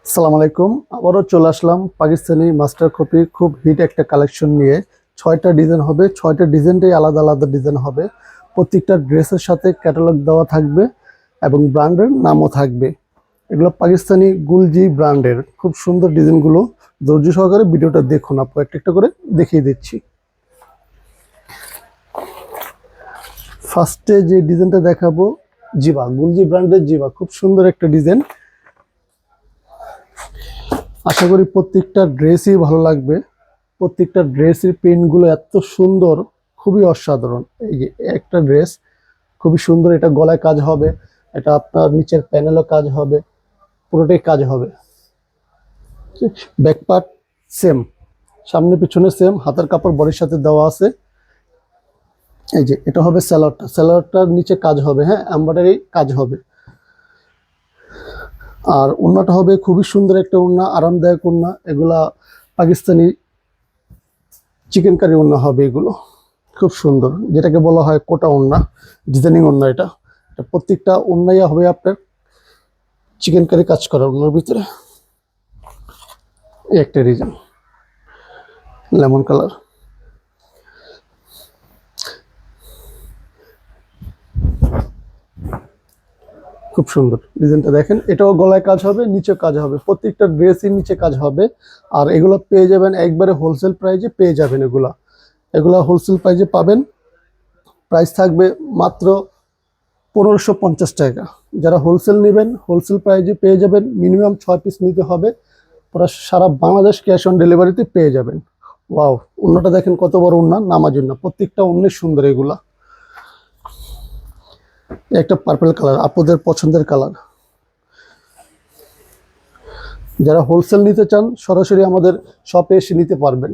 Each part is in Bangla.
আসসালামু আলাইকুম। আবারও চলে আসলাম পাকিস্তানি মাস্টার কপি খুব হিট একটা কালেকশন নিয়ে। 6টা ডিজাইন হবে, 6টা ডিজাইনটাই আলাদা আলাদা ডিজাইন হবে। প্রত্যেকটা ড্রেসের সাথে ক্যাটালগ দেওয়া থাকবে এবং ব্র্যান্ডের নামও থাকবে। এগুলো পাকিস্তানি গুলজি ব্র্যান্ডের খুব সুন্দর ডিজাইনগুলো। ধৈর্য সহকারে ভিডিওটা দেখুন, আপনাকে একটা একটা করে দেখিয়ে দিচ্ছি। ফার্স্টে যে ডিজাইনটা দেখাবো, জিবা, গুলজি ব্র্যান্ডের জিবা, খুব সুন্দর একটা ডিজাইন। আশা করি প্রত্যেকটা ড্রেসই ভালো লাগবে। প্রত্যেকটা ড্রেসের প্রিন্টগুলো এত সুন্দর, খুবই অসাধারণ। এই যে একটা ড্রেস খুবই সুন্দর, এটা গলায় কাজ হবে, এটা আপনার নিচের প্যানেলও কাজ হবে, পুরোটাই কাজ হবে। ব্যাক পার্ট সেম, সামনে পিছনে সেম, হাতের কাপড় বডির সাথে দেওয়া আছে। এই যে এটা হবে স্যালোয়ারটা, স্যালোয়ারটার নিচে কাজ হবে, হ্যাঁ, এমব্রয়ডারি কাজ হবে। আর ওড়নাটা হবে খুবই সুন্দর একটা ওড়না, আরামদায়ক ওড়না। এগুলা পাকিস্তানি চিকেন কারি ওড়না হবে এগুলো, খুব সুন্দর, যেটাকে বলা হয় কোটা ওড়না, ডিজাইনিং ওড়না। এটা প্রত্যেকটা ওড়নাই হবে আপনার চিকেন কারি কাজ করা ওড়নার ভিতরে। এই একটা ডিজাইন লেমন কালার, খুব সুন্দর ডিজাইনটা দেখেন। এটাও গলায় কাজ হবে, নিচে কাজ হবে, প্রত্যেকটা ড্রেসই নিচে কাজ হবে। আর এগুলো পেয়ে যাবেন একবারে হোলসেল প্রাইজে পেয়ে যাবেন। এগুলা হোলসেল প্রাইজে পাবেন। প্রাইস থাকবে মাত্র 1550 টাকা। যারা হোলসেল নেবেন হোলসেল প্রাইজে পেয়ে যাবেন। মিনিমাম 6 পিস নিতে হবে। পুরো সারা বাংলাদেশ ক্যাশ অন ডেলিভারিতে পেয়ে যাবেন। ওয়াও, ওড়নাটা দেখেন কত বড় ওড়না, নামার জন্য। প্রত্যেকটা অনেক সুন্দর এগুলা। একটা পার্পল কালার, আপনাদের পছন্দের কালার। যারা হোলসেল নিতে চান সরাসরি আমাদের শপে এসে নিতে পারবেন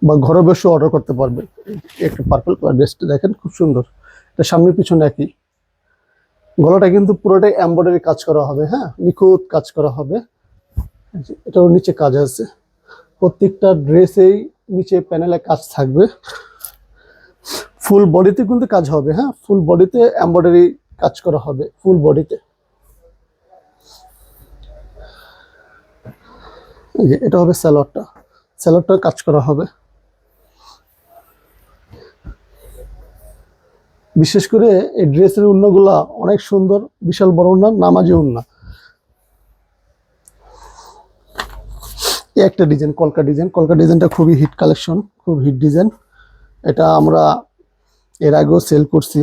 বা ঘরে বসে অর্ডার করতে পারবেন। একটা পার্পল কালার ড্রেসটা দেখেন, খুব সুন্দর। এটা সামনে পিছনে একই। গলাটা কিন্তু পুরোটাই এমব্রয়ডারি কাজ করা হবে, হ্যাঁ, নিখুঁত কাজ করা হবে। এটার নিচে কাজ আছে, প্রত্যেকটা ড্রেসেই নিচে প্যানেলে কাজ থাকবে। ফুল বডিতে কিন্তু কাজ হবে, হ্যাঁ, ফুল বডিতে এমব্রয়ডারি কাজ করা হবে, ফুল বডিতে। এটা হবে স্যালোয়ারটা, স্যালোয়ারটার কাজ করা হবে। বিশেষ করে এই ড্রেসের ওড়নাগুলা অনেক সুন্দর, বিশাল বড় ওড়না, নামাজি ওড়না। এই একটা ডিজাইন কলকা ডিজাইন, কলকা ডিজাইনটা খুবই হিট কালেকশন, খুব হিট ডিজাইন। এটা আমরা এর আগেও সেল করছি,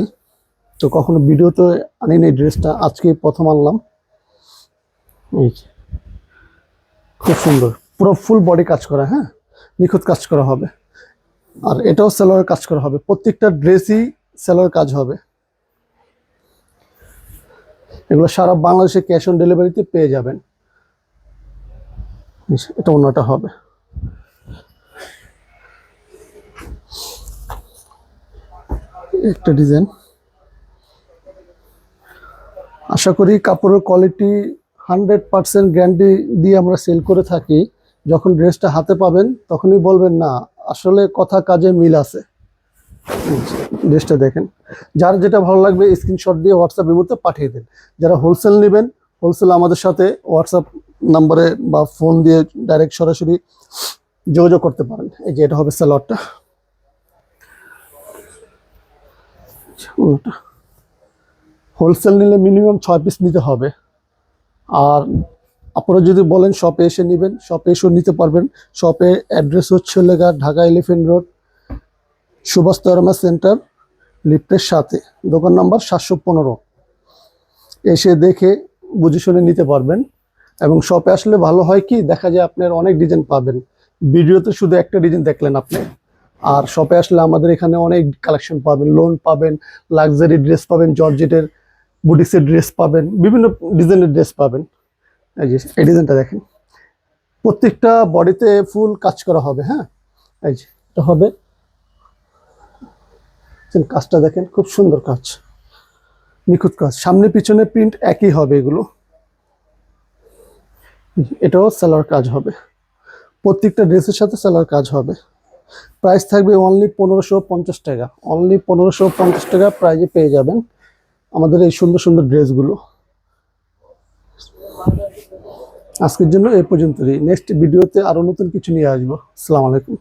তো কখনো ভিডিওতে আনিনি। ড্রেসটা আজকে প্রথম আনলাম। এই খুব সুন্দর, পুরো ফুল বডি কাজ করা, হ্যাঁ, নিখুঁত কাজ করা হবে। আর এটাও সেলোয়ার কাজ করা হবে, প্রত্যেকটা ড্রেসই সেলোয়ার কাজ হবে। এগুলো সারা বাংলাদেশে ক্যাশ অন ডেলিভারিতে পেয়ে যাবেন। এটা অন্যটা হবে। একটা ডিজাইন, আশা করি কাপড়ের কোয়ালিটি 100% গ্যারান্টি দিয়ে আমরা সেল করে থাকি। যখন ড্রেসটা হাতে পাবেন তখনই বলবেন না আসলে কথা কাজে মিল আছে। ড্রেসটা দেখেন, যার যেটা ভালো লাগবে স্ক্রিনশট দিয়ে হোয়াটসঅ্যাপের মধ্যে পাঠিয়ে দেন। যারা হোলসেল নেবেন হোলসেল আমাদের সাথে হোয়াটসঅ্যাপ নাম্বারে বা ফোন দিয়ে ডাইরেক্ট সরাসরি যোগাযোগ করতে পারেন। এই যে এটা হবে সালোয়ারটা। হোলসেল নিলে মিনিমাম 6 পিস নিতে হবে। আর আপনারা যদি বলেন শপে এসে নেবেন, শপে এসেও নিতে পারবেন। শপে অ্যাড্রেস হচ্ছে ঢাকা এলিফ্যান্ট রোড, সুভাষ তরমা সেন্টার, লিফটের সাথে, দোকান নাম্বার 715। এসে দেখে বুঝে শুনে নিতে পারবেন। এবং শপে আসলে ভালো হয় কি, দেখা যায় আপনার অনেক ডিজাইন পাবেন। ভিডিওতে শুধু একটা ডিজাইন দেখলেন আপনি, আর শপে আসলে আমাদের এখানে অনেক কালেকশন পাবেন। লোন পাবেন, লাক্সারি ড্রেস পাবেন, জর্জেটের বুটিক্সের ড্রেস পাবেন, বিভিন্ন ডিজাইনের ড্রেস পাবেন। এই যে এই ডিজাইনটা দেখেন, প্রত্যেকটা বডিতে ফুল কাজ করা হবে, হ্যাঁ। এই যে এটা হবে, কাজটা দেখেন, খুব সুন্দর কাজ, নিখুঁত কাজ, সামনে পিছনে প্রিন্ট একই হবে এগুলো। এটাও সেলার কাজ হবে, প্রত্যেকটা ড্রেসের সাথে সেলার কাজ হবে। প্রাইস থাকবে অনলি 1550 টাকা, অনলি 1550 টাকা প্রাইজে পেয়ে যাবেন। আমাদের এই সুন্দর সুন্দর ড্রেসগুলো। আজকের জন্য এই পর্যন্তই। নেক্সট ভিডিওতে আরো নতুন কিছু নিয়ে আসবো। আসসালামু আলাইকুম।